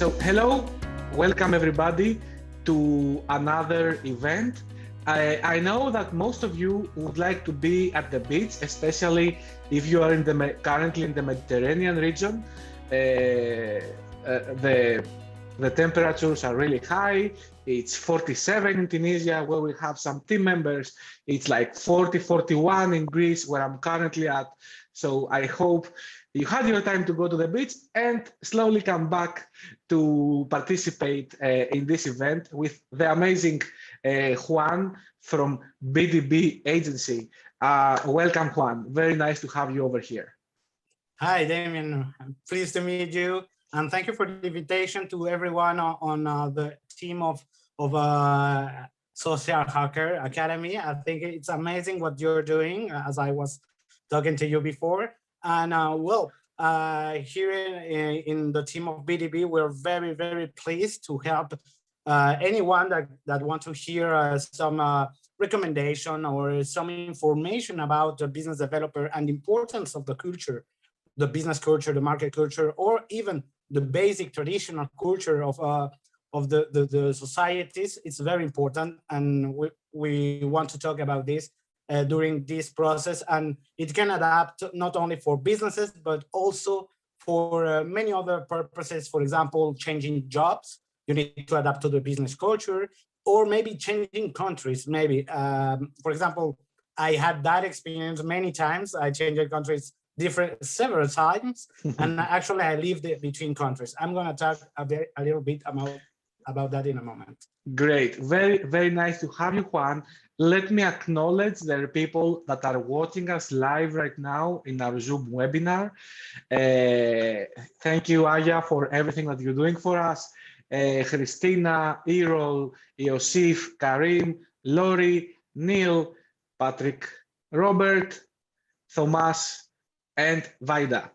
So hello, welcome everybody to another event. I know that most of you would like to be at the beach, especially if you are currently in the Mediterranean region. The temperatures are really high. It's 47 in Tunisia, where we have some team members. It's like 40, 41 in Greece, where I'm currently at. So I hope you had your time to go to the beach and slowly come back to participate in this event with the amazing Juan from BDB agency. Welcome, Juan. Very nice to have you over here. Hi, Damien. I'm pleased to meet you. And thank you for the invitation to everyone on the team of Social Hacker Academy. I think it's amazing what you're doing, as I was talking to you before. And here in the team of BDB, we're very, very pleased to help anyone that wants to hear some recommendation or some information about the business developer and the importance of the culture, the business culture, the market culture, or even the basic traditional culture of the societies. It's very important, and we want to talk about this during this process, and it can adapt not only for businesses but also for many other purposes. For example, changing jobs, you need to adapt to the business culture, or maybe changing countries. Maybe for example, I had that experience many times. I changed countries several times, and actually I lived between countries. I'm going to talk a little bit about that in a moment. Great, very, very nice to have you, Juan. Let me acknowledge there are people that are watching us live right now in our Zoom webinar. Thank you, Aya, for everything that you're doing for us. Christina, Errol, Yosif, Karim, Lori, Neil, Patrick, Robert, Thomas, and Vaida.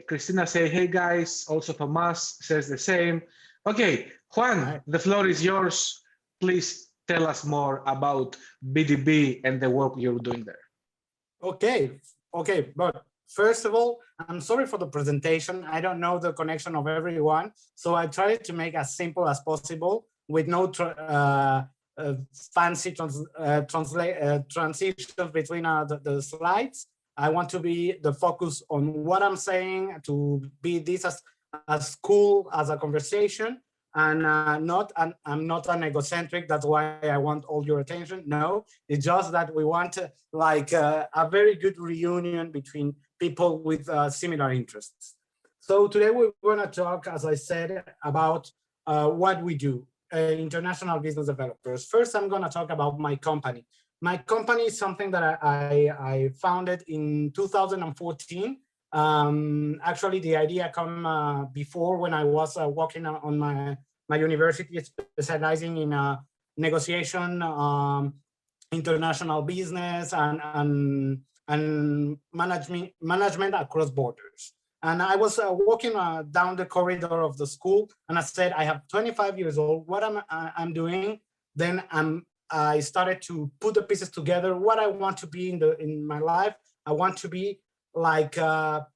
Christina say, hey guys, also Thomas says the same. Okay, Juan, the floor is yours. Please tell us more about BDB and the work you're doing there. Okay, but first of all, I'm sorry for the presentation. I don't know the connection of everyone, so I tried to make as simple as possible with no fancy transitions between the slides. I want to be the focus on what I'm saying, to be this as cool as a conversation, and I'm not an egocentric. That's why I want all your attention. No, it's just that we want a very good reunion between people with similar interests. So today we're going to talk, as I said, about what we do, international business developers. First, I'm going to talk about my company. My company is something that I founded in 2014. Actually, the idea came before, when I was working on my university, specializing in negotiation, international business, and management across borders. And I was walking down the corridor of the school, and I said, I have 25 years old. What I'm doing? Then I started to put the pieces together. What I want to be in my life, I want to be like a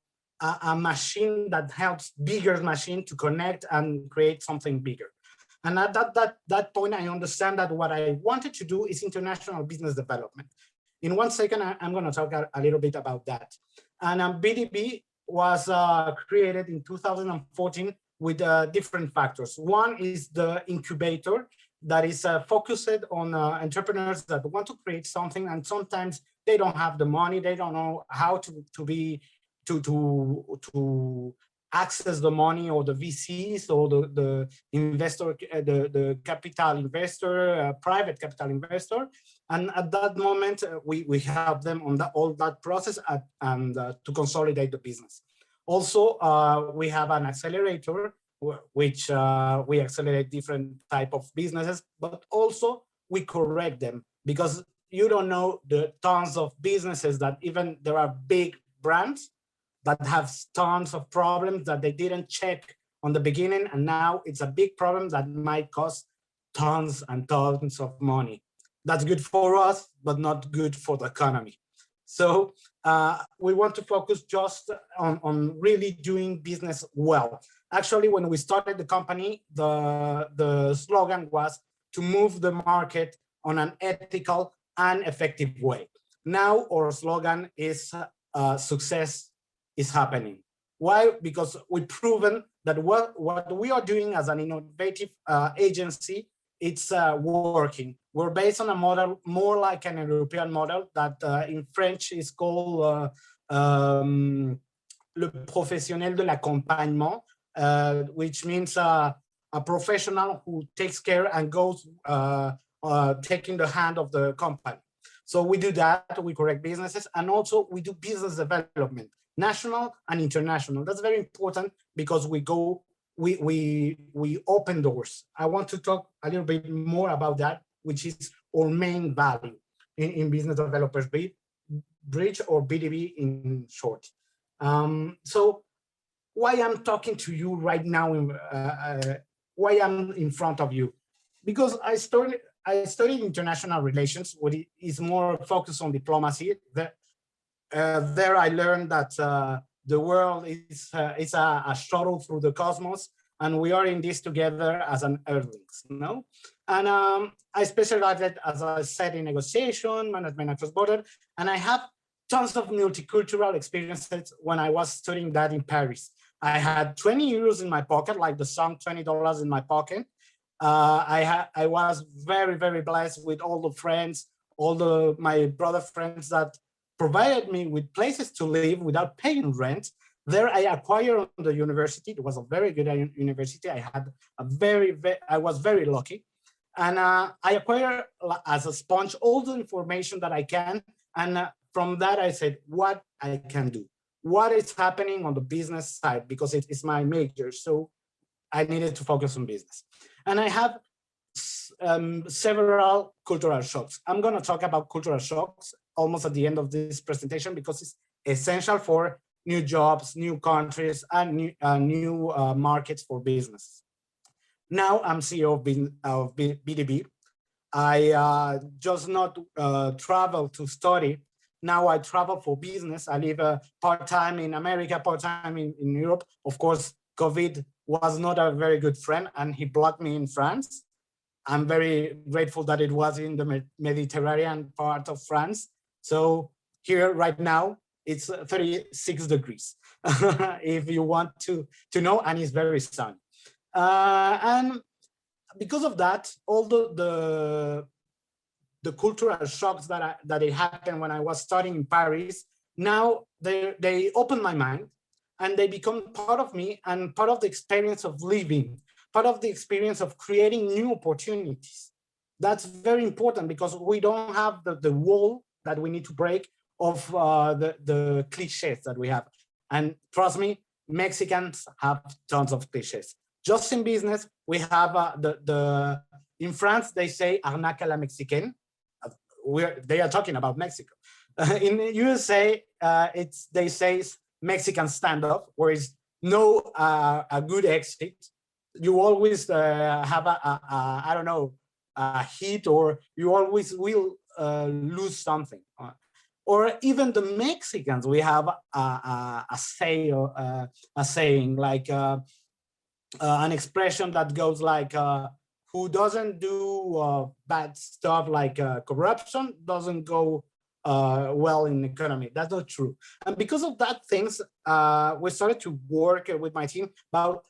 machine that helps bigger machine to connect and create something bigger. And at that point, I understand that what I wanted to do is international business development. In 1 second, I'm going to talk a little bit about that. And BDB was created in 2014 with different factors. One is the incubator that is focused on entrepreneurs that want to create something, and sometimes they don't have the money, they don't know how to access the money, or the VCs, or the investor, the capital investor, private capital investor. And at that moment, we help them on all that process and to consolidate the business. Also, we have an accelerator, which we accelerate different type of businesses, but also we correct them, because you don't know the tons of businesses that even there are big brands that have tons of problems that they didn't check on the beginning, and now it's a big problem that might cost tons and tons of money. That's good for us, but not good for the economy. So we want to focus just on really doing business well. Actually, when we started the company, the slogan was to move the market on an ethical and effective way. Now our slogan is success is happening. Why? Because we've proven that what we are doing as an innovative agency, it's working. We're based on a model more like an European model that in French is called le professionnel de l'accompagnement, which means a professional who takes care and goes taking the hand of the company. So we do that, we correct businesses, and also we do business development, national and international. That's very important because we open doors. I want to talk a little bit more about that, which is our main value in Business Developers Bridge, or BDB in short. So why I'm talking to you right now, why I'm in front of you? Because I studied international relations, which is more focused on diplomacy. There I learned that the world is a shuttle through the cosmos, and we are in this together as an Earthlings, no? And I specialized, as I said, in negotiation, management across border, and I have tons of multicultural experiences when I was studying that in Paris. I had 20 euros in my pocket, like the song $20 in my pocket. I was very, very blessed with all the friends, my brother friends that provided me with places to live without paying rent. There I acquired on the university. It was a very good university. I was very lucky. And I acquired as a sponge all the information that I can. And from that, I said, what I can do, what is happening on the business side, because it is my major. So I needed to focus on business. And I have several cultural shocks. I'm going to talk about cultural shocks almost at the end of this presentation, because it's essential for new jobs, new countries, and new markets for business. Now I'm CEO of BDB. I just not travel to study. Now I travel for business. I live part-time in America, part-time in Europe. Of course, COVID was not a very good friend, and he blocked me in France. I'm very grateful that it was in the Mediterranean part of France. So here right now, it's 36 degrees, if you want to know, and it's very sunny. And because of that, all the cultural shocks that it happened when I was studying in Paris, now they open my mind, and they become part of me and part of the experience of living, part of the experience of creating new opportunities. That's very important, because we don't have the wall that we need to break of the cliches that we have. And trust me, Mexicans have tons of cliches. Just in business, we have in France, they say arnaque à la mexicaine. They are talking about Mexico. In the USA, they say Mexican standoff, where is no a good exit. You always have I don't know, a hit, or you always will lose something. Or even the Mexicans, we have a saying like an expression that goes like, who doesn't do bad stuff like corruption doesn't go well in the economy. That's not true. And because of that things, we started to work with my team about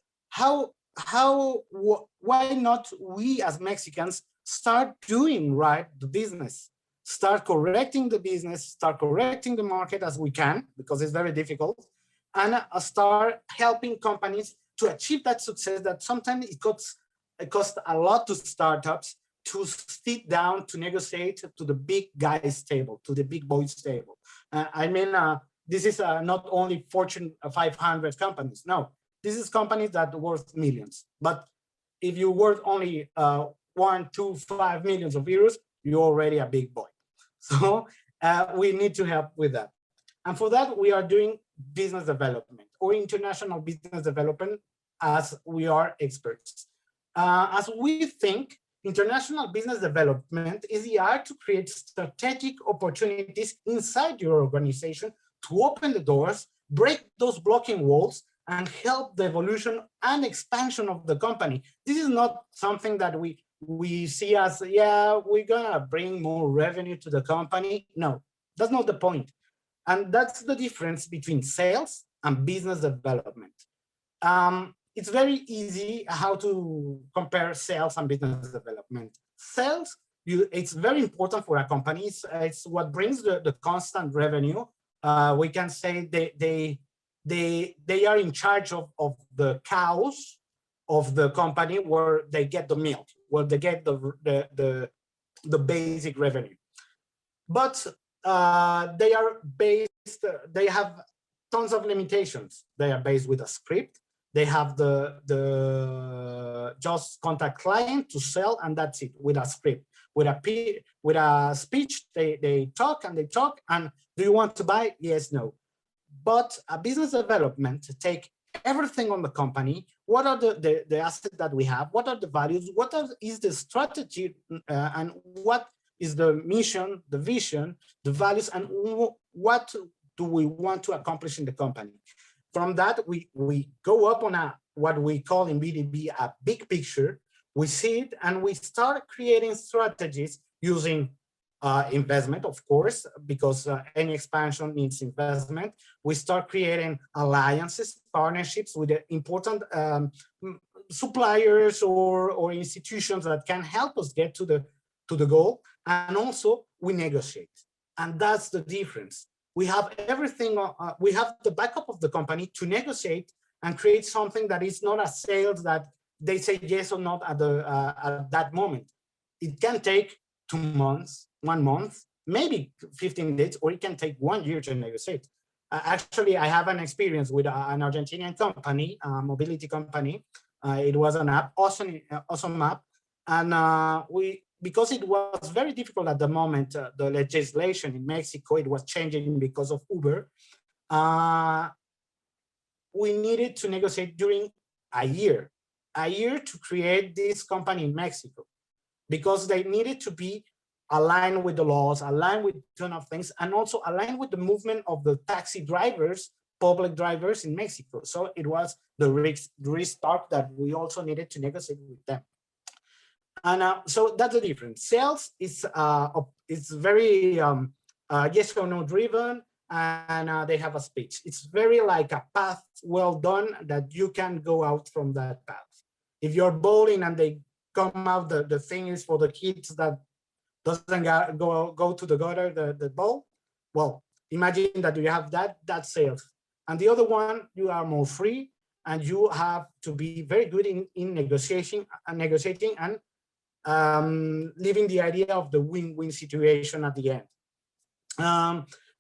why not we as Mexicans start doing right the business, start correcting the business, start correcting the market as we can, because it's very difficult, and start helping companies to achieve that success that sometimes it costs a lot to startups to sit down to negotiate to the big guys table, to the big boys table. I mean, this is not only Fortune 500 companies. No, this is companies that are worth millions. But if you worth only 1, 2, 5 millions of euros, you're already a big boy. So we need to help with that. And for that, we are doing business development or international business development, as we are experts. As we think, international business development is the art to create strategic opportunities inside your organization to open the doors, break those blocking walls, and help the evolution and expansion of the company. This is not something that we see as, yeah, we're gonna bring more revenue to the company. No, that's not the point. And that's the difference between sales and business development. It's very easy how to compare sales and business development. Sales, it's very important for a company. It's what brings the constant revenue. We can say they are in charge of the cows of the company, where they get the milk, where they get the basic revenue. But they are based, they have tons of limitations. They are based with a script. They have the just contact client to sell, and that's it, with a script. With a speech, they talk, and do you want to buy? Yes, no. But a business development take everything on the company. What are the assets that we have? What are the values? Is the strategy, and what is the mission, the vision, the values, and what do we want to accomplish in the company? From that, we go up on what we call in BDB a big picture. We see it, and we start creating strategies using investment, of course, because any expansion needs investment. We start creating alliances, partnerships with the important suppliers or institutions that can help us get to the goal. And also we negotiate, and that's the difference. We have everything, we have the backup of the company to negotiate and create something that is not a sales that they say yes or not at that moment. It can take 2 months, 1 month, maybe 15 days, or it can take 1 year to negotiate. Actually, I have an experience with an Argentinian company, a mobility company. It was an app, awesome app. And because it was very difficult at the moment, the legislation in Mexico, it was changing because of Uber. We needed to negotiate during a year to create this company in Mexico, because they needed to be aligned with the laws, aligned with a ton of things, and also aligned with the movement of the taxi drivers, public drivers in Mexico. So it was the restart that we also needed to negotiate with them. And so that's the difference. Sales is very yes or no driven, and they have a speech. It's very like a path well done that you can go out from that path. If you're bowling and they come out, the thing is for the kids that doesn't go to the gutter, the ball. Well, imagine that you have that's sales. And the other one, you are more free, and you have to be very good in negotiating and leaving the idea of the win-win situation at the end.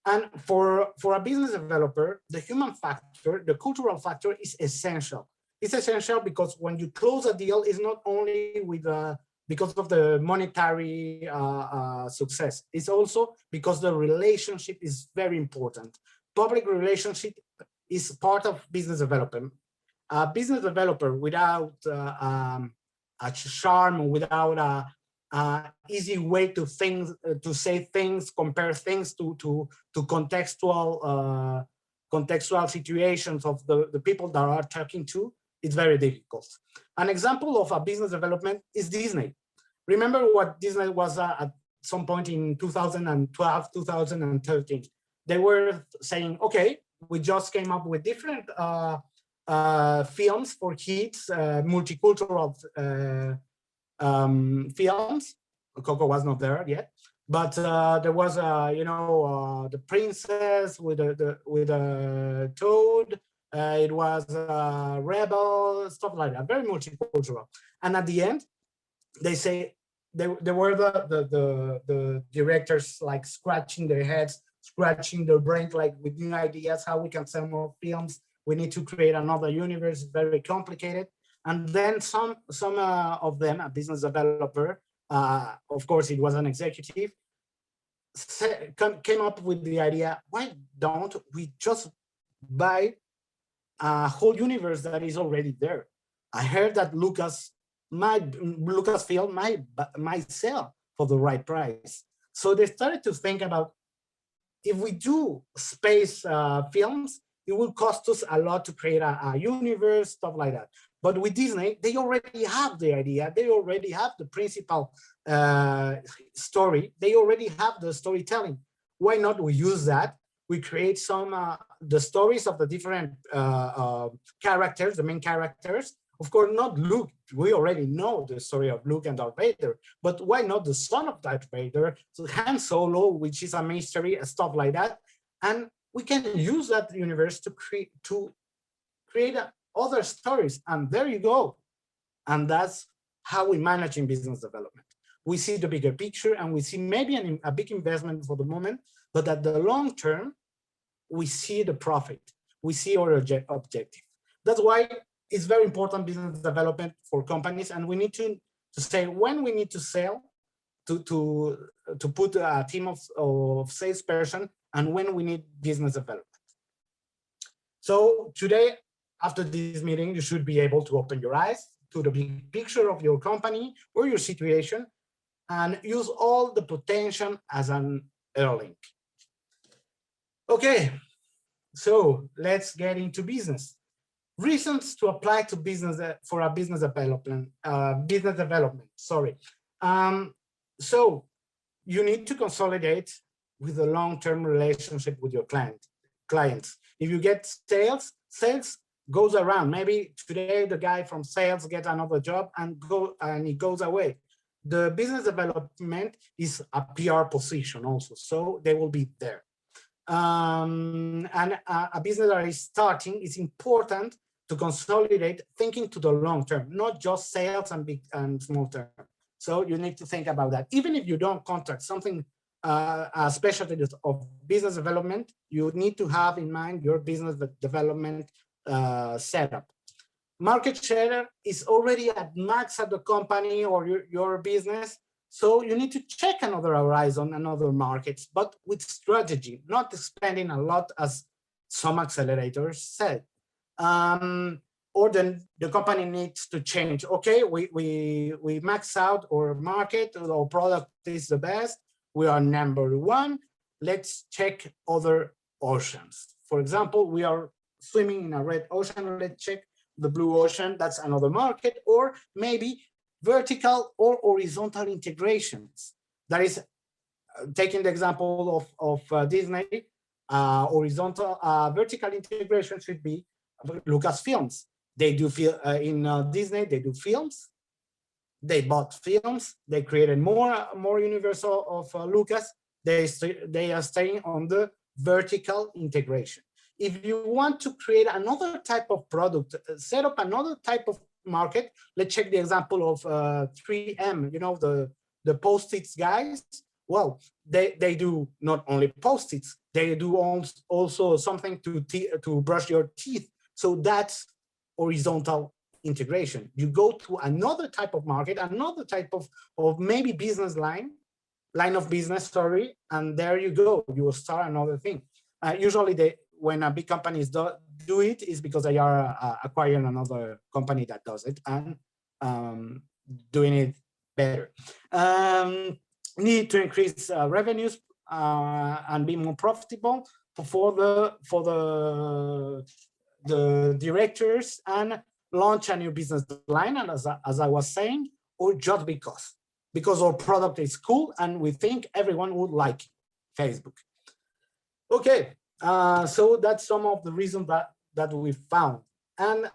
And for a business developer, the human factor, the cultural factor is essential. It's essential because when you close a deal, it's not only with because of the monetary success. It's also because the relationship is very important. Public relationship is part of business development. A business developer without a charm, without a easy way to say things, compare things to contextual situations of the people that are talking to, it's very difficult. An example of a business development is Disney. Remember what Disney was at some point in 2012, 2013. They were saying, okay, we just came up with different films for kids, multicultural films. Coco was not there yet, but there was the princess with a toad. It was Rebel, stuff like that, very multicultural. And at the end, they say they were the directors like scratching their heads, scratching their brains, like with new ideas, how we can sell more films. We need to create another universe, very complicated. And then some of them, a business developer, of course it was an executive, came up with the idea, why don't we just buy a whole universe that is already there? I heard that Lucasfilm might sell for the right price. So they started to think about, if we do space films, it will cost us a lot to create a universe, stuff like that. But with Disney, they already have the idea, they already have the principal story, they already have the storytelling. Why not we use that? We create some the stories of the different characters, the main characters. Of course, not Luke. We already know the story of Luke and Darth Vader, but why not the son of Darth Vader? So Han Solo, which is a mystery, stuff like that, and we can use that universe to create other stories. And there you go. And that's how we manage in business development. We see the bigger picture, and we see maybe a big investment for the moment, but at the long term, we see the profit. We see our objective. That's why it's very important business development for companies, and we need to say when we need to sell, to put a team of salesperson, and when we need business development. So today, after this meeting, you should be able to open your eyes to the big picture of your company or your situation, and use all the potential as an Erlink. Okay, so let's get into business. Reasons to apply to business for a business development. Sorry. So you need to consolidate with a long-term relationship with your clients. If you get sales goes around. Maybe today the guy from sales gets another job and he goes away. The business development is a PR position also, so they will be there. And a business that is starting, is important to consolidate, thinking to the long term, not just sales and big and small term. So you need to think about that. Even if you don't contract something, a specialty of business development, you need to have in mind your business development setup. Market share is already at max at the company or your business. So you need to check another horizon, another markets, but with strategy, not spending a lot as some accelerators said. Or then the company needs to change. Okay, we max out our market, our product is the best, we are number one, let's check other oceans. For example, we are swimming in a red ocean, let's check the blue ocean, that's another market. Or maybe vertical or horizontal integrations. That is, taking the example of Disney, horizontal, vertical integration should be Lucasfilms. They do in Disney, they do films. They bought films. They created more universal of Lucas. They are staying on the vertical integration. If you want to create another type of product, set up another type of market, let's check the example of 3M, you know, the Post-its guys. Well, they do not only Post-its, they do also something to brush your teeth. So that's horizontal integration. You go to another type of market, another type of maybe business line of business, sorry, and there you go, you will start another thing. Usually when a big companies do it is because they are acquiring another company that does it and doing it better. Need to increase revenues and be more profitable for the directors, and launch a new business line, and as I was saying, or just because our product is cool and we think everyone would like it. Facebook. Okay, so that's some of the reasons that we found. And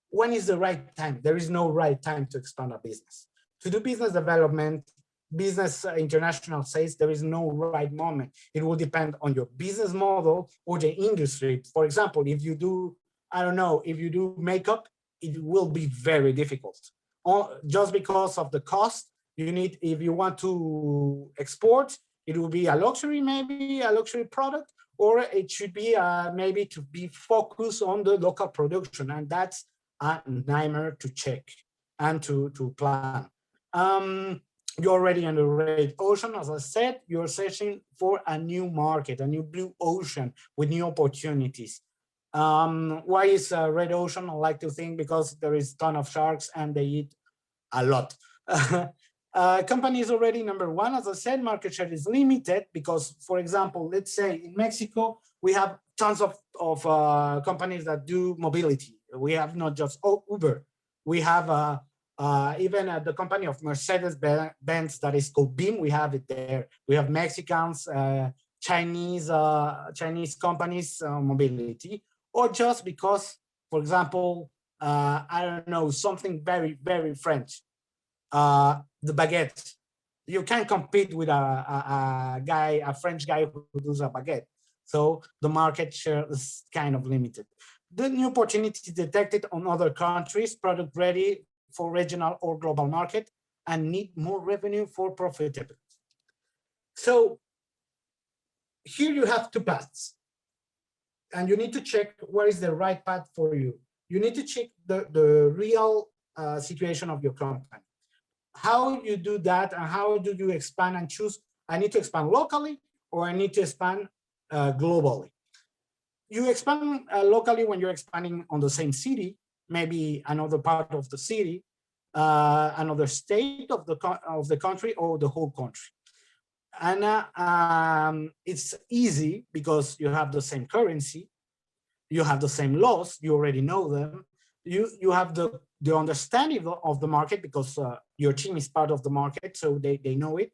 when is the right time? There is no right time to expand a business. To do business development, business international sales, there is no right moment. It will depend on your business model or the industry. For example, if you do, I don't know, if you do makeup, it will be very difficult. Just because of the cost, you need, if you want to export, it will be a luxury, maybe a luxury product, or it should be maybe to be focused on the local production. And that's a nightmare to check and to plan. You're already on the red ocean, as I said, you're searching for a new market, a new blue ocean with new opportunities. Why is red ocean? I like to think because there is a ton of sharks and they eat a lot. Company is already number one. As I said, market share is limited because, for example, let's say in Mexico, we have tons of companies that do mobility. We have not just Uber. We have even the company of Mercedes-Benz that is called BIM. We have it there. We have Mexicans, Chinese companies, mobility, or just because, for example, I don't know, something very, very French. The baguette. You can't compete with a French guy who does a baguette. So the market share is kind of limited. The new opportunity detected on other countries, product ready for regional or global market, and need more revenue for profitability. So here you have two paths, and you need to check what is the right path for you. You need to check the real situation of your company. How you do that, and how do you expand and choose, I need to expand locally or I need to expand globally. You expand locally when you're expanding on the same city, maybe another part of the city, another state of the country, or the whole country. And it's easy because you have the same currency, you have the same laws, you already know them, you have the understanding of the market because your team is part of the market, so they know it,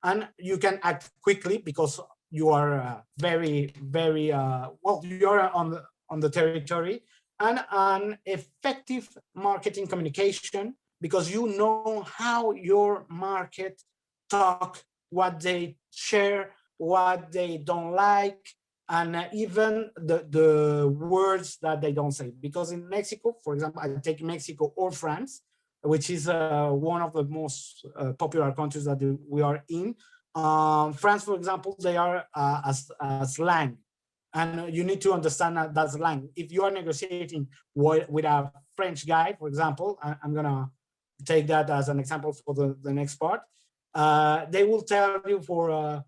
and you can act quickly because you are very, very well, you're on the territory, and an effective marketing communication because you know how your market talk, what they share, what they don't like, and even the words that they don't say. Because in Mexico, for example, I take Mexico or France, which is one of the most popular countries that we are in. France, for example, they are a slang, and you need to understand that slang. If you are negotiating with a French guy, for example, I'm gonna take that as an example for the next part. They will tell you for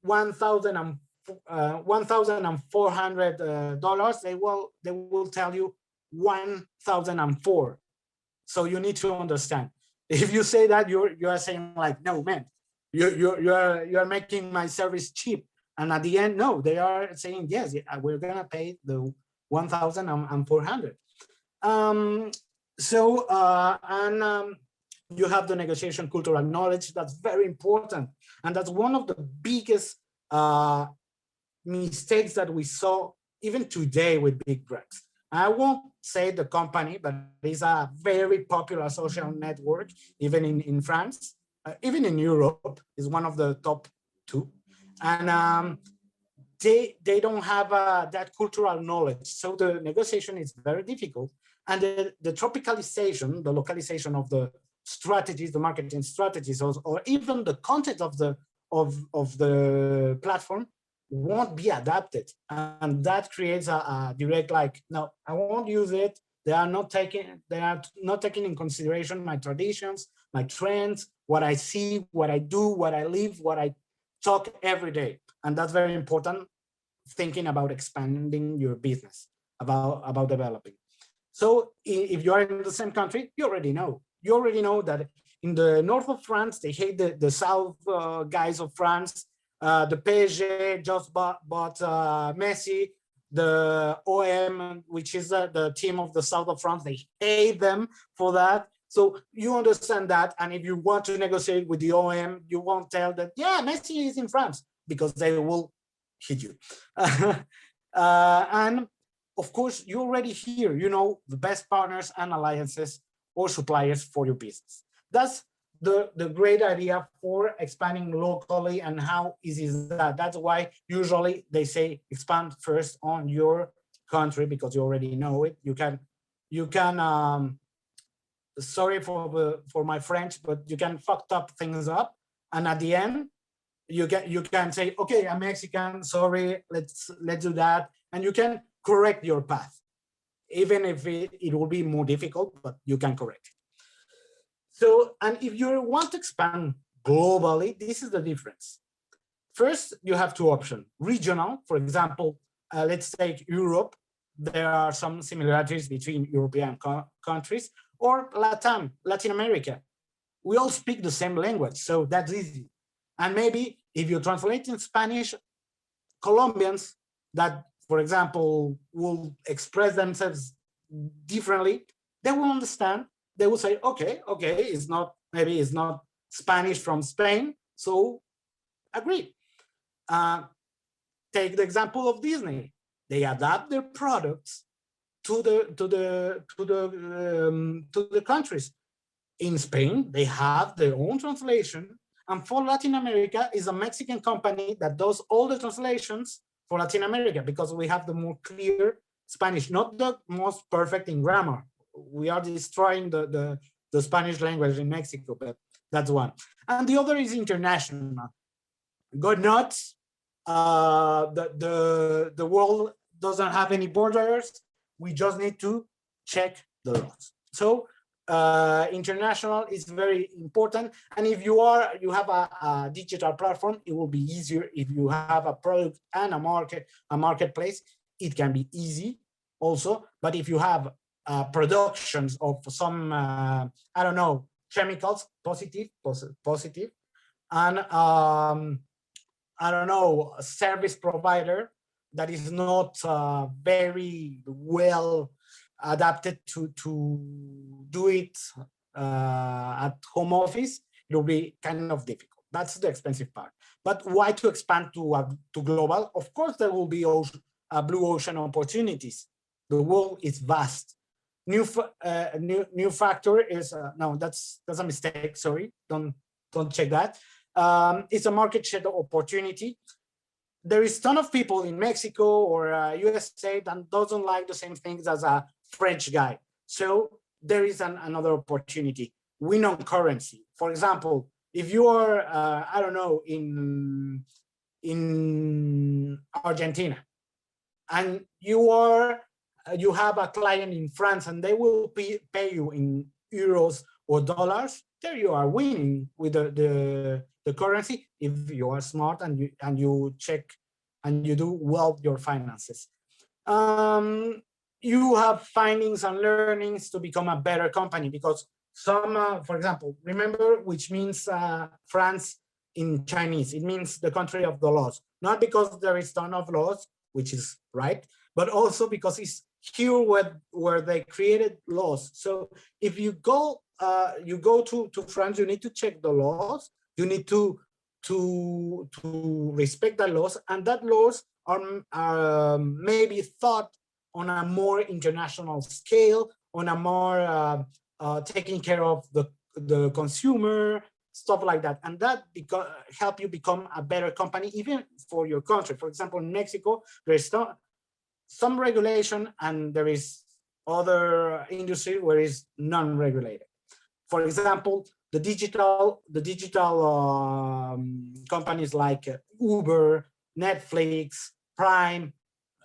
$1,400, they will tell you 1,004. So you need to understand. If you say that, you are saying like, no, man, you are making my service cheap. And at the end, no, they are saying yes, we're gonna pay the 1,400. You have the negotiation cultural knowledge. That's very important, and that's one of the biggest mistakes that we saw even today with big brands. I won't say the company, but it's a very popular social network, even in France, even in Europe, is one of the top two. And they don't have that cultural knowledge. So the negotiation is very difficult. And the tropicalization, the localization of the strategies, the marketing strategies, or even the content of the platform won't be adapted, and that creates a direct like, no, I won't use it. They are not taking in consideration my traditions, my trends, what I see, what I do, what I live, what I talk every day. And that's very important, thinking about expanding your business, about developing. So if you are in the same country, you already know that in the north of France, they hate the south guys of France. The PSG just bought Messi. The OM, which is the team of the south of France, they hate them for that. So you understand that. And if you want to negotiate with the OM, you won't tell that, yeah, Messi is in France, because they will hit you. And of course, you already hear, you know, the best partners and alliances or suppliers for your business. That's the great idea for expanding locally. And how easy is that? That's why usually they say expand first on your country, because you already know it. You can sorry for my French, but you can fucked up things up, and at the end you can say, okay, I'm Mexican, sorry, let's do that, and you can correct your path, even if it will be more difficult, but you can correct it. So, and if you want to expand globally, this is the difference. First, you have two options. Regional, for example, let's take Europe. There are some similarities between European countries, or Latin America. we all speak the same language, so that's easy. And maybe if you translate in Spanish, Colombians that, for example, will express themselves differently, they will understand. They will say, okay, it's not, maybe it's not Spanish from Spain, so agree. Uh, Take the example of Disney. They adapt their products to the countries. In Spain, they have their own translation, and for Latin America is a Mexican company that does all the translations for Latin America, because we have the more clear Spanish, not the most perfect in grammar. We are destroying the Spanish language in Mexico, but that's one. And the other is international. God nuts, the world doesn't have any borders. We just need to check the laws. So international is very important. And if you have a digital platform, it will be easier. If you have a product and a marketplace, it can be easy also. But if you have productions of some, I don't know, chemicals, positive, and I don't know, a service provider that is not very well adapted to do it at home office, it will be kind of difficult. That's the expensive part. But why to expand to global? Of course, there will be blue ocean opportunities. The world is vast. New factor is no, that's a mistake. Sorry, don't check that. It's a market share opportunity. There is a ton of people in Mexico or USA that doesn't like the same things as a French guy. So there is another opportunity. Win on currency. For example, if you are, I don't know, in Argentina, and you have a client in France, and they will pay you in euros or dollars, there you are winning with the currency if you are smart and you check and you do well your finances. You have findings and learnings to become a better company, because some, for example, remember which means France in Chinese, it means the country of the laws, not because there is ton of laws, which is right, but also because it's here where they created laws. So if you go to France, you need to check the laws. You need to respect the laws, and that laws are maybe thought on a more international scale, on a more taking care of the consumer, stuff like that, and that help you become a better company even for your country. For example, in Mexico, there's some regulation, and there is other industry where it's non-regulated. For example, the digital companies like Uber, Netflix, Prime,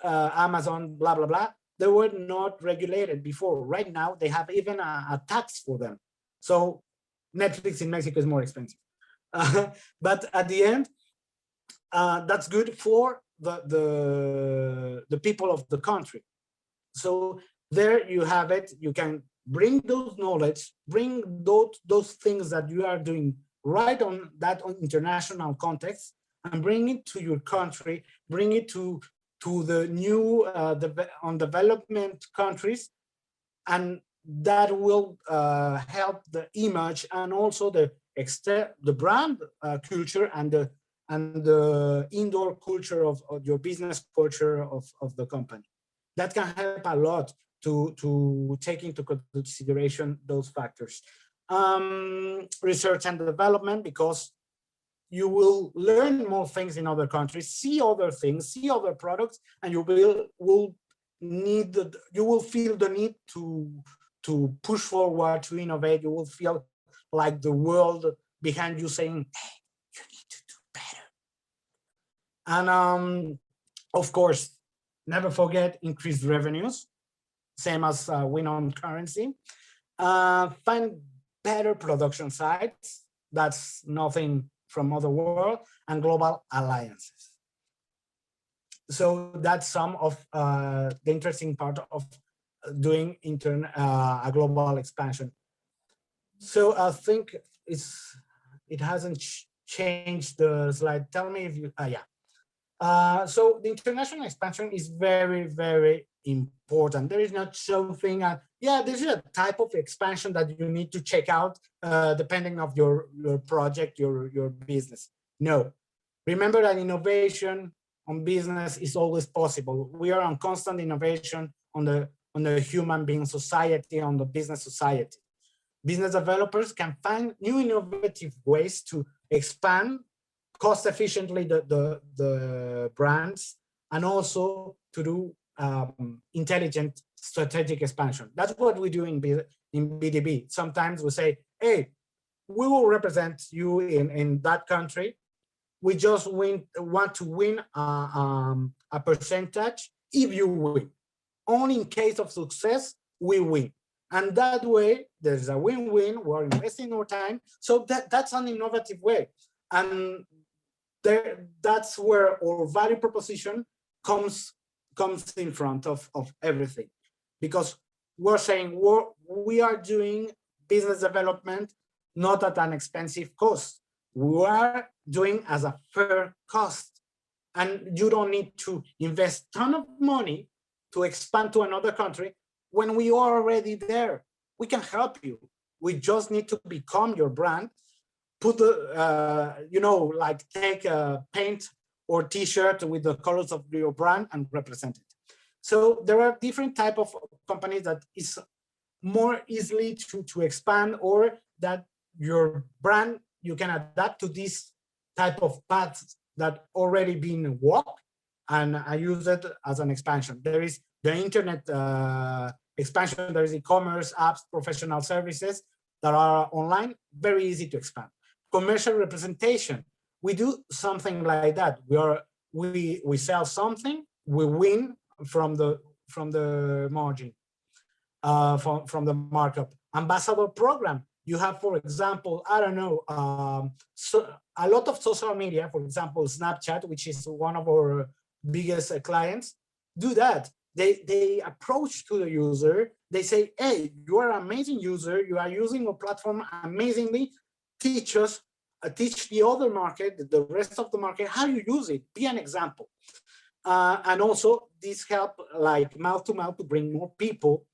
Amazon, blah blah blah, they were not regulated before. Right now, they have even a tax for them. So Netflix in Mexico is more expensive, but at the end, that's good for the people of the country. So there you have it. You can bring those knowledge, bring those things that you are doing right on international context, and bring it to your country, bring it to the new development countries, and that will help the image and also the brand culture and the indoor culture of your business culture of the company. That can help a lot to take into consideration those factors. Research and development, because you will learn more things in other countries, see other things, see other products, and you will feel the need to push forward, to innovate. You will feel like the world behind you saying, hey, you need to do better. And of course, never forget increased revenues, same as win on currency. Find better production sites, that's nothing from other world, and global alliances. So that's some of the interesting part of doing a global expansion. So I think it hasn't changed the slide. Tell me if you, yeah. So the international expansion is very, very important. There is not something, yeah, there's a type of expansion that you need to check out depending of your project, your business. No, remember that innovation on business is always possible. We are on constant innovation on the human being society, on the business society. Business developers can find new innovative ways to expand cost efficiently the brands, and also to do intelligent strategic expansion. That's what we do in BDB. Sometimes we say, hey, we will represent you in that country. We just want to win a percentage if you win. Only in case of success, we win. And that way, there's a win-win. We're investing our time. So that's an innovative way. And that's where our value proposition comes in front of everything. Because we're saying we are doing business development not at an expensive cost. We are doing as a fair cost. And you don't need to invest a ton of money to expand to another country when we are already there. We can help you. We just need to become your brand, put the, like take a paint or t-shirt with the colors of your brand and represent it. So there are different type of companies that is more easily to expand, or that your brand, you can adapt to this type of paths that already been walked, and I use it as an expansion. There is the internet expansion, there is e-commerce, apps, professional services that are online, very easy to expand. Commercial representation, we do something like that. We sell something, we win from the margin, from the markup. Ambassador program, you have, for example, I don't know, so a lot of social media, for example, Snapchat, which is one of our biggest clients, do that. They approach to the user, they say, hey, you are an amazing user, you are using our platform amazingly, teach us, teach the other market, the rest of the market, how you use it, be an example. And also this help like mouth to mouth to bring more people.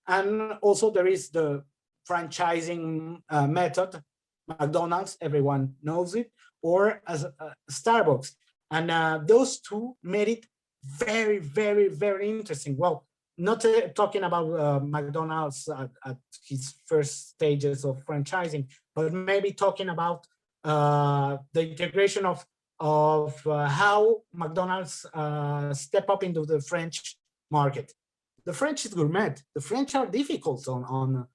And also there is the franchising method, McDonald's, everyone knows it, or as Starbucks. And those two made it very, very, very interesting. Well, not talking about McDonald's at his first stages of franchising, but maybe talking about the integration of how McDonald's step up into the French market. The French is gourmet. The French are difficult on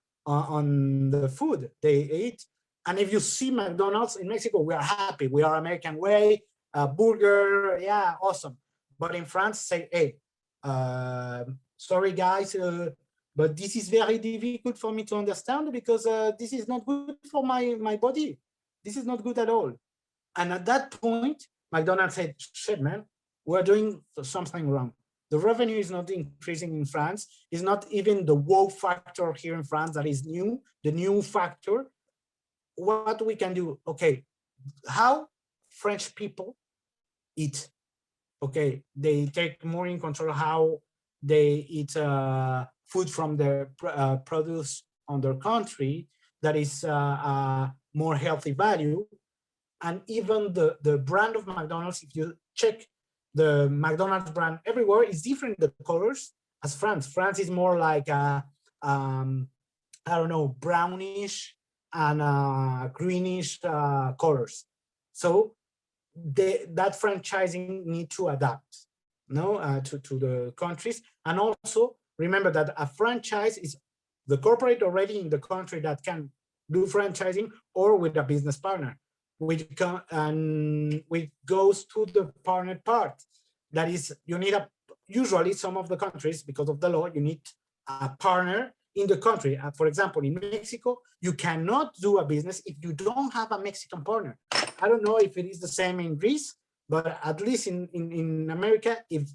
the food they eat. And if you see McDonald's in Mexico, we are happy. We are American way, burger, yeah, awesome. But in France, say, hey, sorry guys, but this is very difficult for me to understand because this is not good for my body. This is not good at all. And at that point, McDonald's said, shit, man, we're doing something wrong. The revenue is not increasing in France. It's not even the wow factor here in France that is new, the new factor. What we can do, okay, how French people eat. Okay, they take more in control how they eat food from the produce on their country that is more healthy value. And even the brand of McDonald's, if you check the McDonald's brand everywhere, is different, the colors, as France. France is more like, I don't know, brownish and greenish colors. So that franchising need to adapt, to the countries. And also remember that a franchise is the corporate already in the country that can do franchising, or with a business partner, which goes to the partner part. That is, you need usually some of the countries, because of the law, you need a partner in the country. For example, in Mexico, you cannot do a business if you don't have a Mexican partner. I don't know if it is the same in Greece, but at least in America, if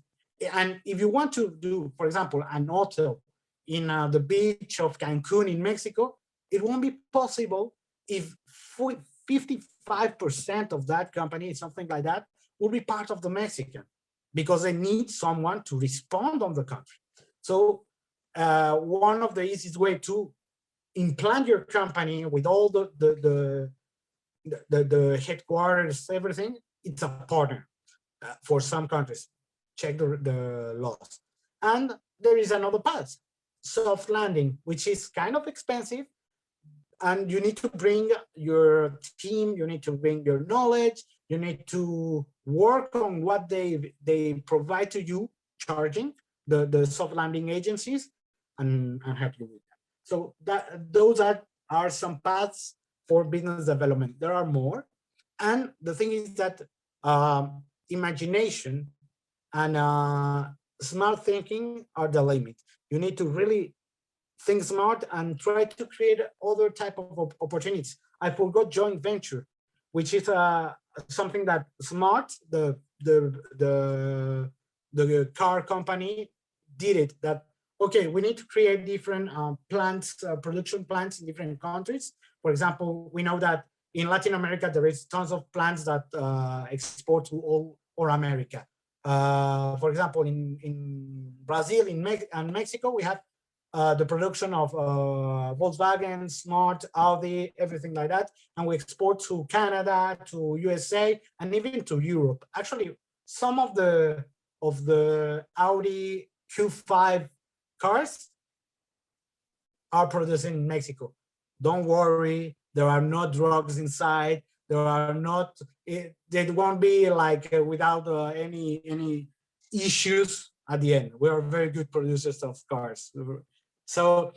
you want to do, for example, an hotel in the beach of Cancun in Mexico, it won't be possible if 55% of that company, something like that, will be part of the Mexican, because they need someone to respond on the country. So one of the easiest way to implant your company with all the headquarters, everything, it's a partner for some countries. Check the laws. And there is another path, soft landing, which is kind of expensive. And you need to bring your team, you need to bring your knowledge, you need to work on what they provide to you, charging the soft landing agencies, and help you with that. So those are some paths for business development. There are more. And the thing is that imagination and smart thinking are the limit. You need to really think smart and try to create other type of opportunities. I forgot joint venture, which is something that Smart, the car company, did it. That okay, we need to create different plants, production plants in different countries. For example, we know that in Latin America there is tons of plants that export to all America. For example, in Brazil, and Mexico, we have the production of Volkswagen, Smart, Audi, everything like that. And we export to Canada, to USA, and even to Europe. Actually, some of the Audi Q5 cars are produced in Mexico. Don't worry, there are no drugs inside. There are not, they won't be like without any issues at the end. We are very good producers of cars. So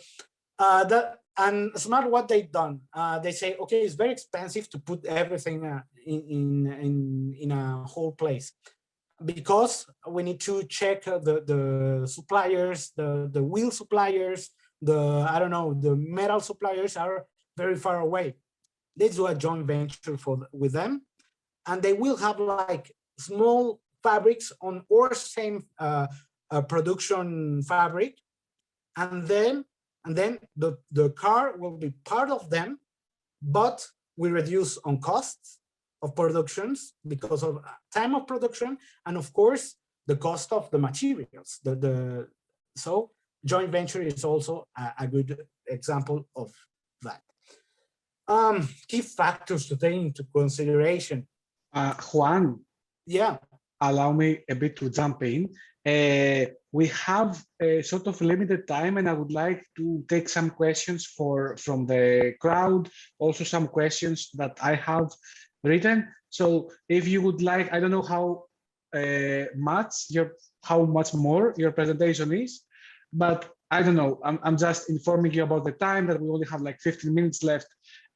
and Smart, what they've done, they say, okay, it's very expensive to put everything in a whole place, because we need to check the suppliers, the wheel suppliers, I don't know, the metal suppliers are very far away. They do a joint venture with them, and they will have like small fabrics on our same production fabric. And then the car will be part of them, but we reduce on costs of productions because of time of production, and of course the cost of the materials. So joint venture is also a good example of that. Key factors to take into consideration. Juan, yeah, allow me a bit to jump in. We have a sort of limited time, and I would like to take some questions from the crowd, also some questions that I have written. So if you would like, I don't know how much more your presentation is, but I don't know, I'm just informing you about the time, that we only have like 15 minutes left,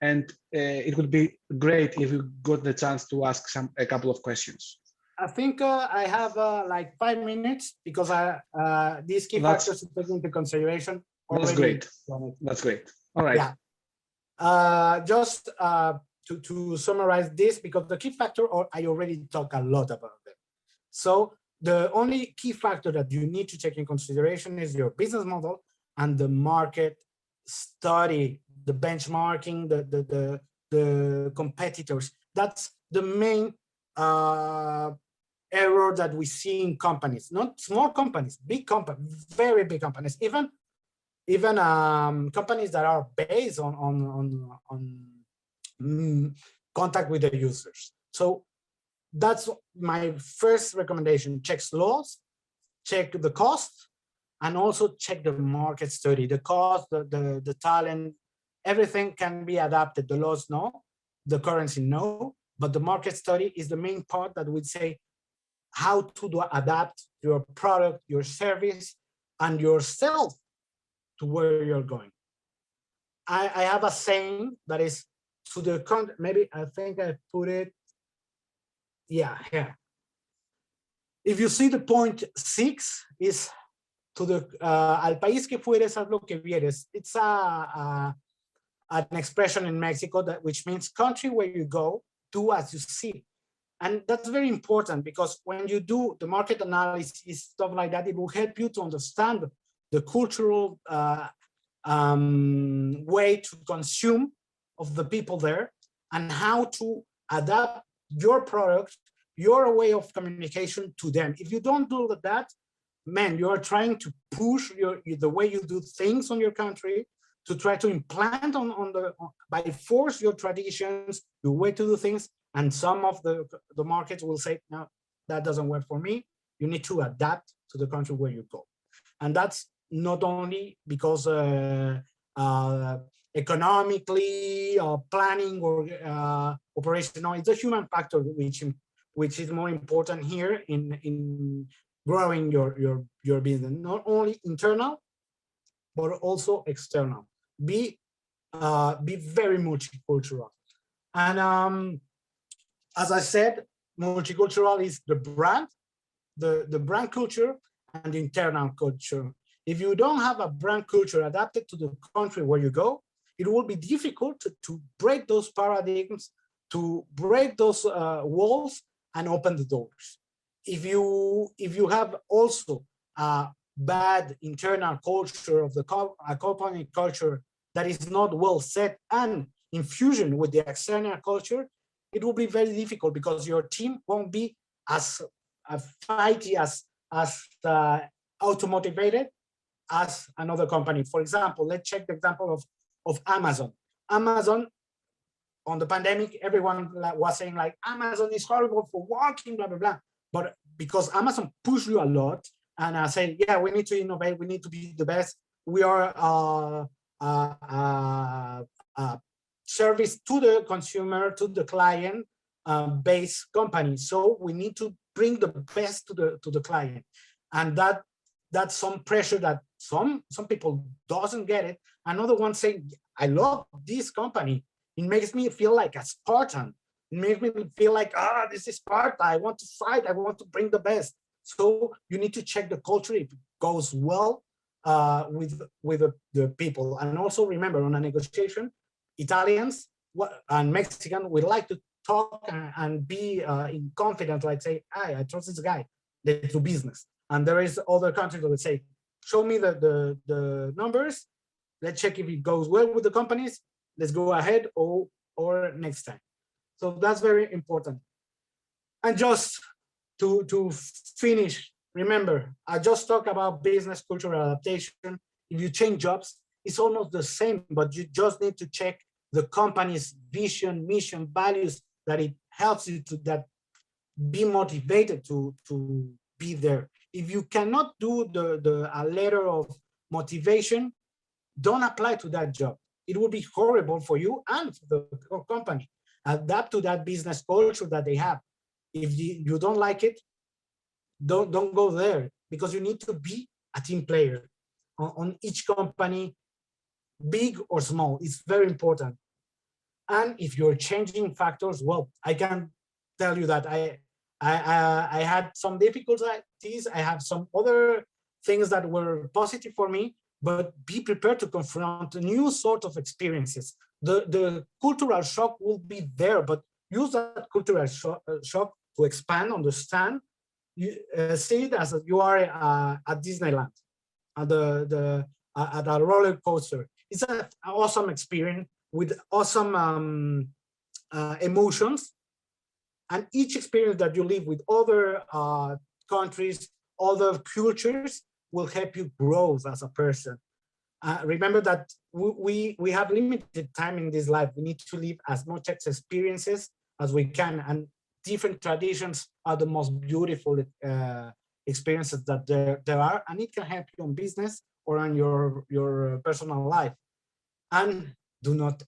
and it would be great if you got the chance to ask a couple of questions. I think I have like 5 minutes, because these key factors to take into consideration already. That's great. That's great. All right. Yeah. Just to summarize this, because the key factor, I already talked a lot about them. So the only key factor that you need to take in consideration is your business model and the market study, the benchmarking, the competitors. That's the main error that we see in companies, not small companies, big companies, very big companies, even companies that are based on contact with the users. So that's my first recommendation. Check laws, check the cost, and also check the market study. The cost, the talent, everything can be adapted. The laws, no. The currency, no. But the market study is the main part that would say how to adapt your product, your service, and yourself to where you're going. I have a saying that is to the country. Maybe I think I put it. Yeah, here. If you see the point 6 is to the al país que fueres, haz lo que vieres. It's an expression in Mexico which means country where you go, do as you see. And that's very important, because when you do the market analysis, stuff like that, it will help you to understand the cultural way to consume of the people there and how to adapt your product, your way of communication to them. If you don't do that, man, you are trying to push the way you do things on your country, to try to implant by force your traditions, your way to do things, and some of the markets will say, no, that doesn't work for me. You need to adapt to the country where you go. And that's not only because economically planning or operational, it's a human factor which is more important here in growing your business, not only internal but also external. Be very multicultural. And as I said, multicultural is the brand, the brand culture, and the internal culture. If you don't have a brand culture adapted to the country where you go, it will be difficult to break those paradigms, to break those walls and open the doors. If you have also a bad internal culture of the company culture that is not well set and in fusion with the external culture, it will be very difficult because your team won't be as fighty, as auto-motivated as another company. For example, let's check the example of Amazon. Amazon, on the pandemic, everyone was saying like, Amazon is horrible for working, blah, blah, blah. But because Amazon pushed you a lot and said, yeah, we need to innovate, we need to be the best. We are service to the consumer, to the client based company. So we need to bring the best to the client. And that's some pressure that some people doesn't get it. Another one saying, I love this company. It makes me feel like a Spartan. It makes me feel like, this is Sparta. I want to fight. I want to bring the best. So you need to check the culture if it goes well with the people. And also remember, on a negotiation, Italians and Mexican would like to talk and be in confidence, like say, I trust this guy. They do business. And there is other countries that would say, show me the numbers. Let's check if it goes well with the companies. Let's go ahead or next time. So that's very important. And just to finish, remember, I just talked about business cultural adaptation. If you change jobs, it's almost the same, but you just need to check the company's vision, mission, values, that it helps you to be motivated to be there. If you cannot do a letter of motivation, don't apply to that job. It will be horrible for you and for the company. Adapt to that business culture that they have. If you don't like it, don't go there, because you need to be a team player on each company, big or small. It's very important. And if you're changing factors, well, I can tell you that I had some difficulties. I have some other things that were positive for me, but be prepared to confront a new sort of experiences. The cultural shock will be there, but use that cultural shock to expand, understand. See it as you are at Disneyland, at a roller coaster. It's an awesome experience with awesome emotions. And each experience that you live with other countries, other cultures, will help you grow as a person. Remember that we have limited time in this life. We need to live as much experiences as we can, and different traditions are the most beautiful experiences that there are, and it can help you on business or on your personal life. And do not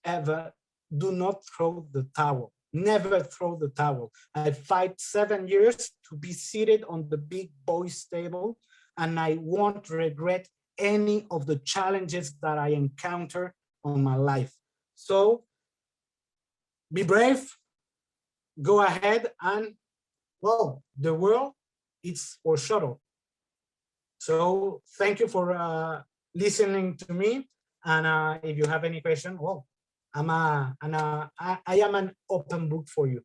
throw the towel. Never throw the towel. I fight 7 years to be seated on the big boys table, and I won't regret any of the challenges that I encounter on my life. So be brave, go ahead, and well, the world is our shuttle. So thank you for listening to me. And if you have any question, well, I am an open book for you.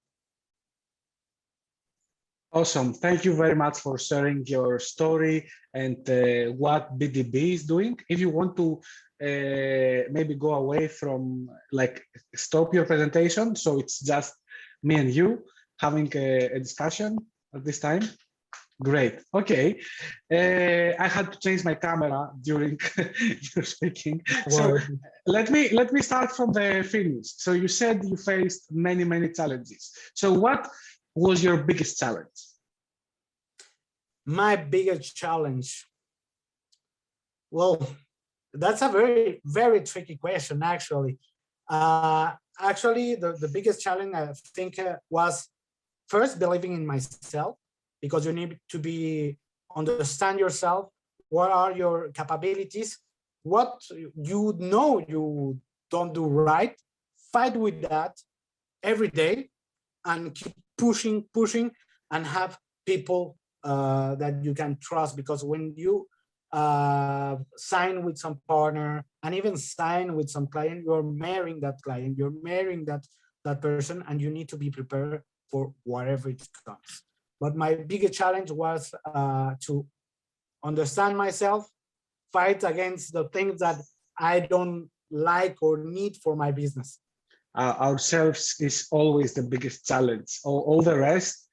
Awesome. Thank you very much for sharing your story and what BDB is doing. If you want to maybe go away from, like, stop your presentation, so it's just me and you having a discussion at this time. Great. Okay. I had to change my camera during your speaking. So let me start from the finish. So you said you faced many challenges. So what was your biggest challenge? My biggest challenge. Well, that's a very tricky question, actually. Actually, the biggest challenge I think was first believing in myself, because you need to be understand yourself. What are your capabilities? What you know you don't do right. Fight with that every day and keep pushing, and have people that you can trust, because when you sign with some partner and even sign with some client, you're marrying that client, you're marrying that person, and you need to be prepared for whatever it comes. But my biggest challenge was to understand myself, fight against the things that I don't like or need for my business. Ourselves is always the biggest challenge. All the rest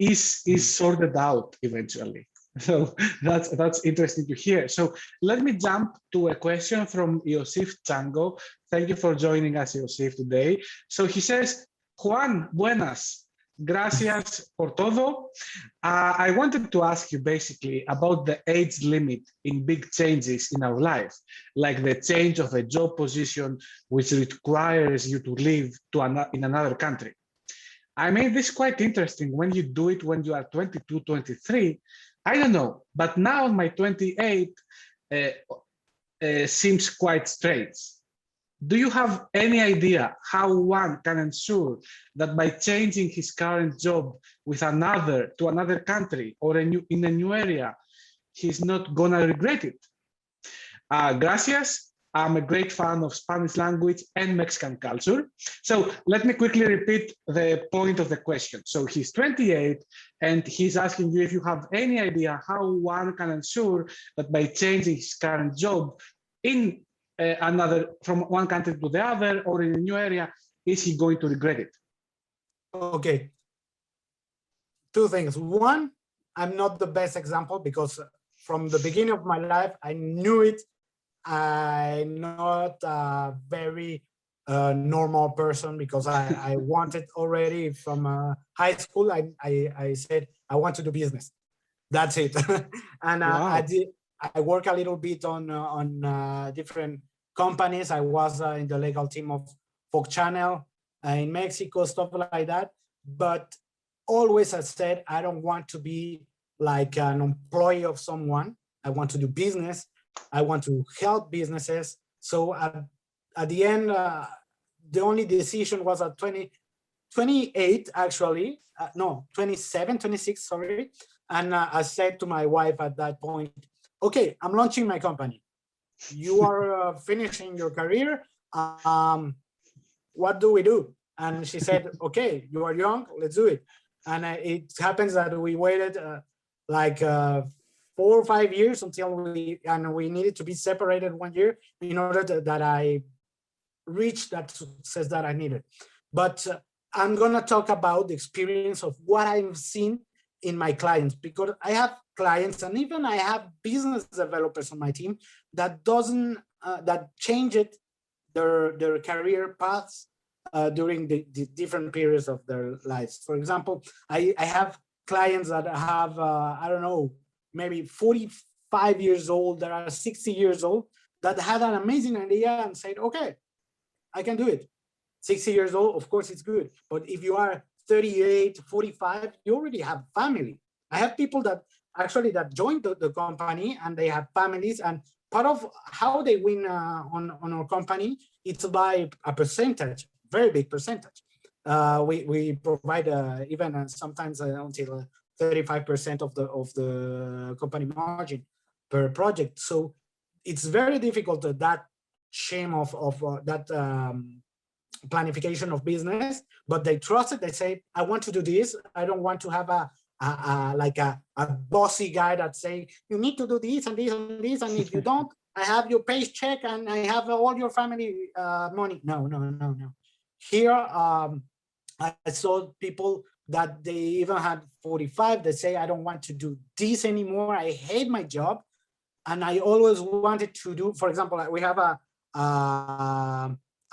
is sorted out eventually. So that's interesting to hear. So let me jump to a question from Iosif Chango. Thank you for joining us, Iosif, today. So he says, Juan, buenas. Gracias por todo. I wanted to ask you basically about the age limit in big changes in our life, like the change of a job position, which requires you to live in another country. I made this quite interesting when you do it when you are 22, 23. I don't know, but now my 28 seems quite strange. Do you have any idea how one can ensure that by changing his current job with another country or in a new area, he's not gonna regret it? Gracias. I'm a great fan of Spanish language and Mexican culture. So let me quickly repeat the point of the question. So he's 28 and he's asking you if you have any idea how one can ensure that by changing his current job in from one country to the other or in a new area, is he going to regret it? Okay. Two things. One, I'm not the best example, because from the beginning of my life, I knew it. I'm not a very normal person, because I wanted already from high school. I said I want to do business. That's it. And Wow. I work a little bit on different companies. I was in the legal team of Folk Channel in Mexico, stuff like that. But always I said I don't want to be like an employee of someone. I want to do business. I want to help businesses. So at the end, the only decision was at 28, actually. No, 27, 26, sorry. And I said to my wife at that point, okay, I'm launching my company. You are finishing your career. What do we do? And she said, okay, you are young, let's do it. And it happens that we waited like 4 or 5 years until we needed to be separated 1 year in order that I reached that success that I needed. But I'm gonna talk about the experience of what I've seen in my clients, because I have clients and even I have business developers on my team that that changed their career paths during the different periods of their lives. For example, I have clients that have I don't know, maybe 45 years old, that are 60 years old, that had an amazing idea and said, okay, I can do it. 60 years old, of course it's good. But if you are 38, 45, you already have family. I have people that actually that joined the company and they have families, and part of how they win on our company, it's by a percentage, very big percentage. We provide even sometimes until 35% of the company margin per project. So it's very difficult that shame of that planification of business, but they trust it. They say, I want to do this. I don't want to have a bossy guy that say, you need to do this and this and this. And if you don't, I have your paycheck and I have all your family money. No, no, no, no. Here, I saw people that they even had 45. They say, I don't want to do this anymore. I hate my job. And I always wanted to do, for example, we have a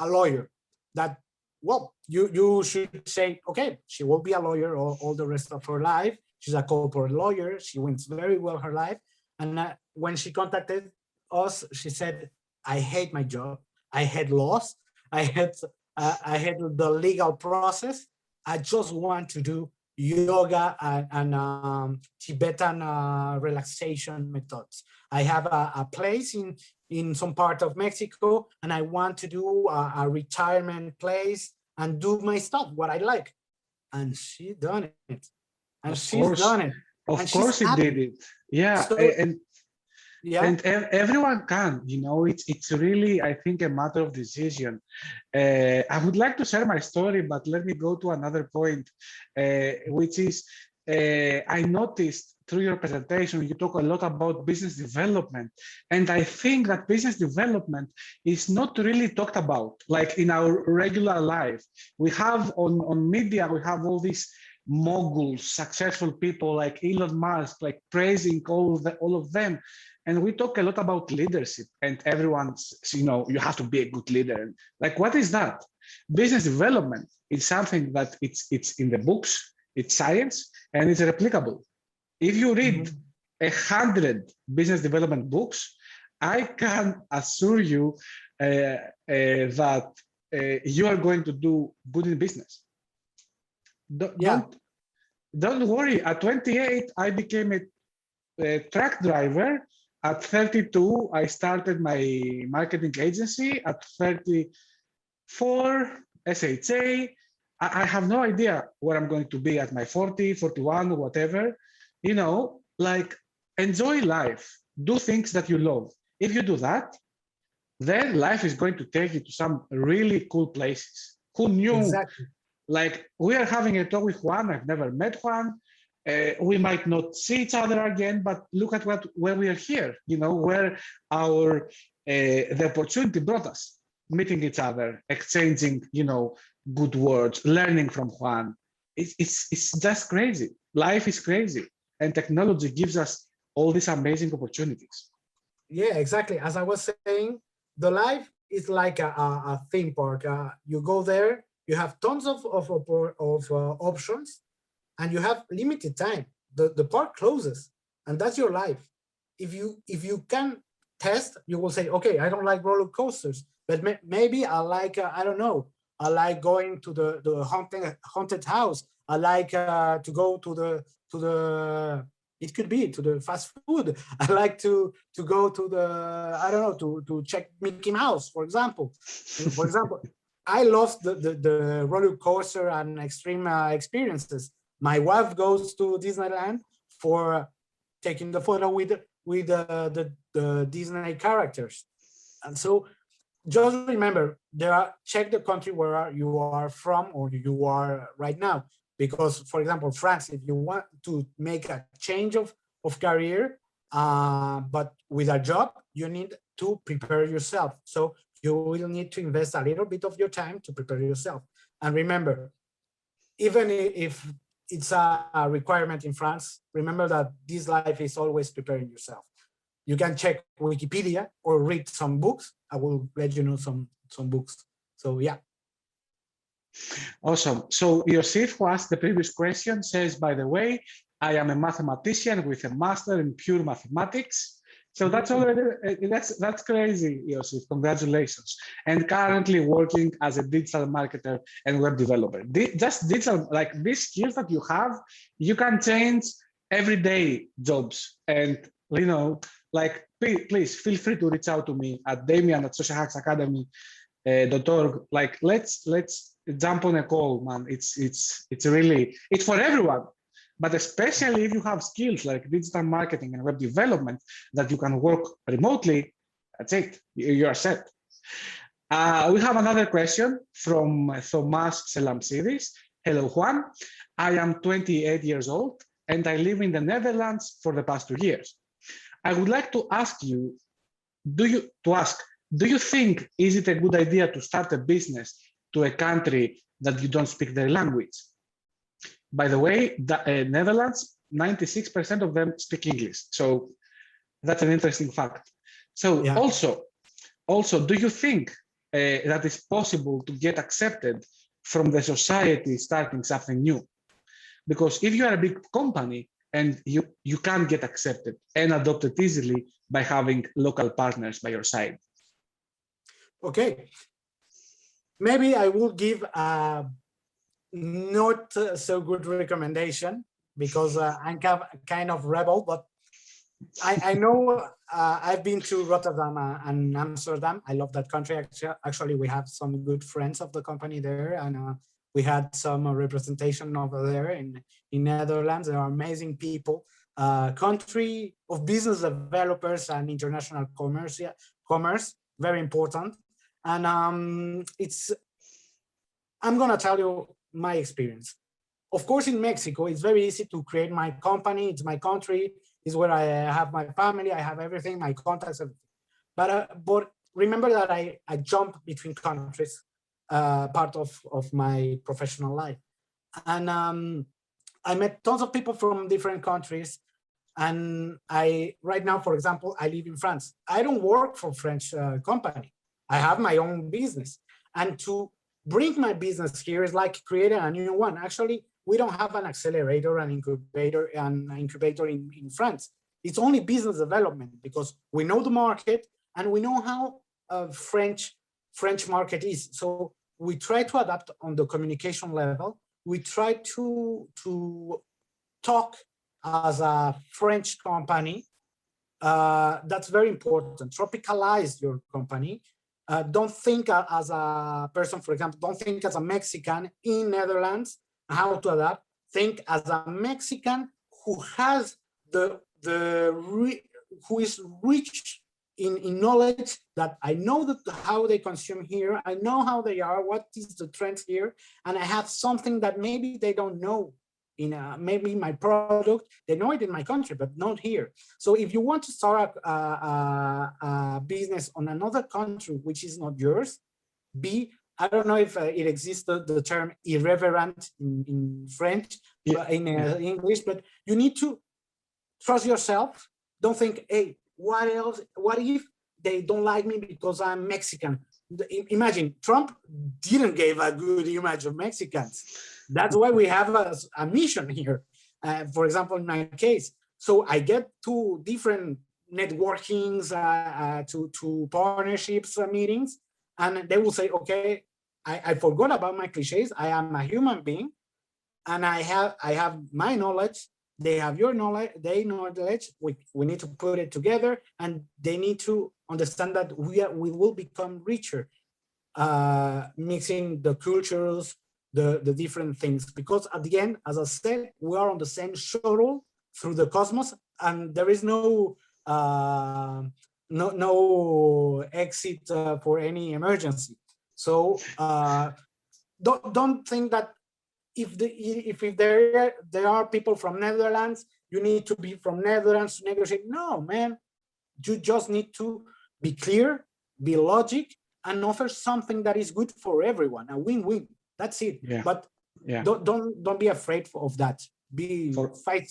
lawyer that, well, you should say, okay, she will be a lawyer all the rest of her life. She's a corporate lawyer. She wins very well her life. And when she contacted us, she said, I hate my job. I hate laws. I hate the legal process. I just want to do yoga and Tibetan relaxation methods. I have a place in some part of Mexico, and I want to do a retirement place and do my stuff, what I like. And she done it. And Of she's course, done it. of And course, she's it happy. did it. Yeah, So, yeah. and everyone can. You know, it's really, I think, a matter of decision. I would like to share my story, but let me go to another point, which is I noticed through your presentation, you talk a lot about business development. And I think that business development is not really talked about, like in our regular life. We have on media, we have all these moguls, successful people like Elon Musk, like praising all of them. And we talk a lot about leadership, and everyone's, you know, you have to be a good leader. Like, what is that? Business development is something that it's in the books, it's science, and it's replicable. If you read 100 business development books, I can assure you that you are going to do good in business. Don't worry. At 28, I became a truck driver. At 32, I started my marketing agency. At 34, SHA. I have no idea where I'm going to be at my 40, 41, or whatever. You know, like, enjoy life. Do things that you love. If you do that, then life is going to take you to some really cool places. Who knew? Exactly. Like, we are having a talk with Juan. I've never met Juan. We might not see each other again, but look at where we are here. You know, where our the opportunity brought us, meeting each other, exchanging, you know, good words, learning from Juan. It's just crazy. Life is crazy, and technology gives us all these amazing opportunities. Yeah, exactly. As I was saying, the life is like a theme park. You go there, you have tons of options, and you have limited time. The park closes, and that's your life. If you can test, you will say, okay, I don't like roller coasters, but maybe I like I don't know. I like going to the haunted house. I like to go to the it could be to the fast food. I like to go to the, I don't know, to check Mickey Mouse, for example. For example, I love the roller coaster and extreme experiences. My wife goes to Disneyland for taking the photo with the Disney characters. And so just remember, check the country where you are from or you are right now. Because, for example, France, if you want to make a change of career, but with a job, you need to prepare yourself. So you will need to invest a little bit of your time to prepare yourself. And remember, even if it's a requirement in France, remember that this life is always preparing yourself. You can check Wikipedia or read some books. I will let you know some books. So yeah. Awesome. So Yosif, who asked the previous question, says, by the way, I am a mathematician with a master in pure mathematics. So that's already, that's crazy, Yosif. Congratulations. And currently working as a digital marketer and web developer. Just digital, like these skills that you have, you can change everyday jobs. And, you know, like, please feel free to reach out to me at Damian@socialhacksacademy.org. Like, let's jump on a call, man. It's really, it's for everyone, but especially if you have skills like digital marketing and web development that you can work remotely, that's it. You are set. We have another question from Thomas Selamsidis. Hello, Juan. I am 28 years old and I live in the Netherlands for the past 2 years. I would like to ask you, do you think is it a good idea to start a business to a country that you don't speak their language? By the way, the Netherlands, 96% of them speak English. So that's an interesting fact. So Yeah. also, do you think that it's possible to get accepted from the society starting something new? Because if you are a big company and you can't get accepted and adopted easily by having local partners by your side. Okay. Maybe I will give a not so good recommendation because I'm kind of rebel, but I know I've been to Rotterdam and Amsterdam. I love that country. Actually, we have some good friends of the company there, and we had some representation over there in Netherlands. There are amazing people. Country of business developers and international commerce, very important. And I'm gonna tell you my experience. Of course, in Mexico, it's very easy to create my company. It's my country. It's where I have my family. I have everything, my contacts, everything. But remember that I jump between countries, part of my professional life. And I met tons of people from different countries. And right now, for example, I live in France. I don't work for French company. I have my own business. And to bring my business here is like creating a new one. Actually, we don't have an accelerator and incubator in France. It's only business development because we know the market and we know how French market is. So we try to adapt on the communication level. We try to talk as a French company. That's very important. Tropicalize your company. Don't think as a person, for example, don't think as a Mexican in Netherlands, how to adapt. Think as a Mexican who has who is rich in knowledge, that I know that how they consume here, I know how they are, what is the trends here, and I have something that maybe they don't know in maybe my product, they know it in my country, but not here. So if you want to start a business on another country, which is not yours, I don't know if it exists, the term irreverent in French, in English, but you need to trust yourself. Don't think, hey, what else? What if they don't like me because I'm Mexican? Imagine Trump didn't give a good image of Mexicans. That's why we have a mission here. For example, in my case, so I get to different networkings, to partnerships meetings, and they will say, okay, I forgot about my cliches. I am a human being, and I have my knowledge. They have your knowledge. They knowledge. We need to put it together, and they need to understand that we will become richer, mixing the cultures, the different things. Because at the end, as I said, we are on the same shuttle through the cosmos, and there is no exit for any emergency. So don't think that if there are people from Netherlands, you need to be from Netherlands to negotiate. No, man, you just need to be clear, be logic, and offer something that is good for everyone, a win-win. That's it. Yeah. But don't be afraid of that. Fight.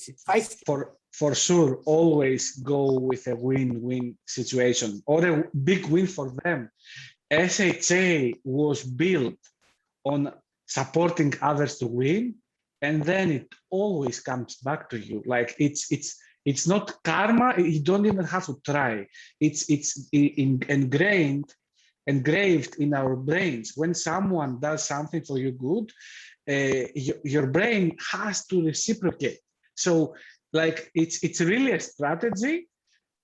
For sure, always go with a win-win situation or a big win for them. SHA was built on supporting others to win, and then it always comes back to you. Like it's not karma. You don't even have to try. It's engraved in our brains. When someone does something for you good, your brain has to reciprocate. So like it's really a strategy.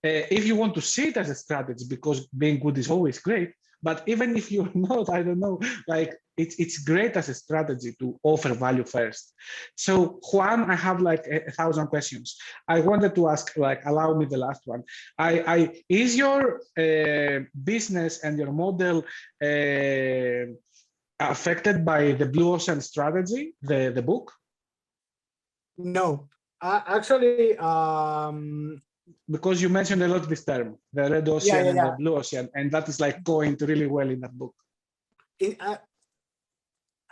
If you want to see it as a strategy, because being good is always great, But even if you're not, I don't know, like it's great as a strategy to offer value first. So Juan, I have like 1,000 questions. I wanted to ask, like, allow me the last one. Is your business and your model affected by the Blue Ocean strategy, the book? No, actually, because you mentioned a lot this term, the Red Ocean and yeah. the Blue Ocean, and that is like going really well in that book.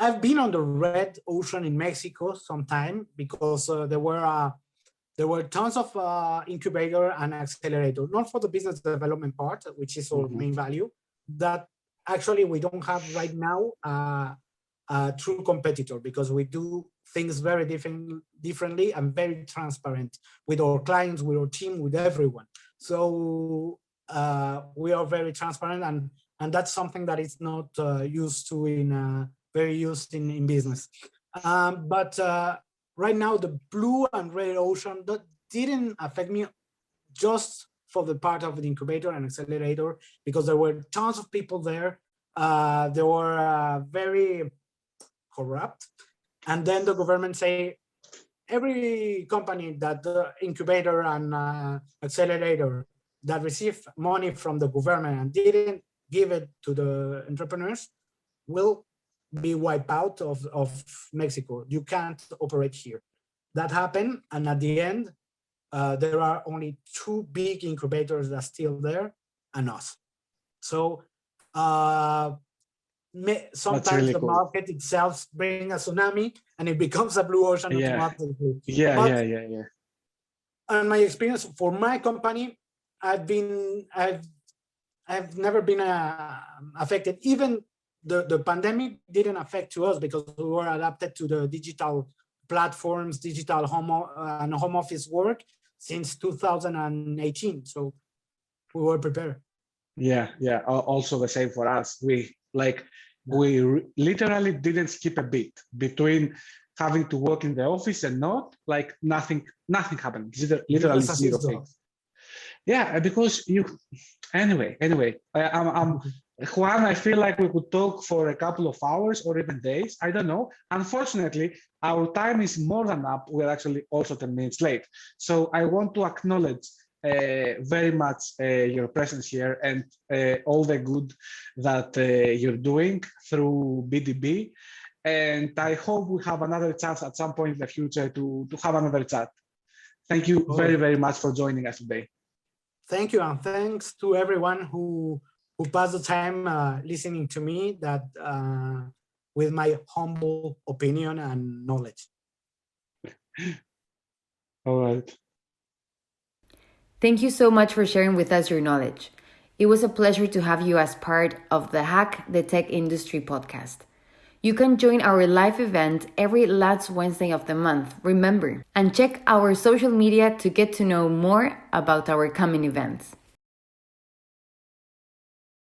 I've been on the Red Ocean in Mexico sometime because there were tons of incubator and accelerator, not for the business development part, which is our main value, that actually we don't have right now a true competitor, because we do things very differently and very transparent with our clients, with our team, with everyone. So we are very transparent, and that's something that is not used to very used in business. But right now, the Blue and Red Ocean, that didn't affect me just for the part of the incubator and accelerator, because there were tons of people there. They were very corrupt. And then the government say, every company that the incubator and accelerator that received money from the government and didn't give it to the entrepreneurs will be wiped out of Mexico. You can't operate here. That happened, and at the end, there are only 2 big incubators that are still there, and us. So sometimes really the market itself brings a tsunami, and it becomes a blue ocean automatically. Yeah. And my experience for my company, I've never been affected. Even the pandemic didn't affect to us, because we were adapted to the digital platforms, digital home office work since 2018. So we were prepared. Yeah. Also the same for us. We literally didn't skip a beat between having to work in the office and not. Like nothing happened. Literally zero things. Yeah, because anyway, I'm Juan, I feel like we could talk for a couple of hours or even days. I don't know. Unfortunately, our time is more than up. We're actually also 10 minutes late. So I want to acknowledge very much your presence here and all the good that you're doing through BDB. And I hope we have another chance at some point in the future to have another chat. Thank you very, very much for joining us today. Thank you, and thanks to everyone who passed the time listening to me, that with my humble opinion and knowledge. All right. Thank you so much for sharing with us your knowledge. It was a pleasure to have you as part of the Hack the Tech Industry podcast. You can join our live event every last Wednesday of the month, remember, and check our social media to get to know more about our coming events.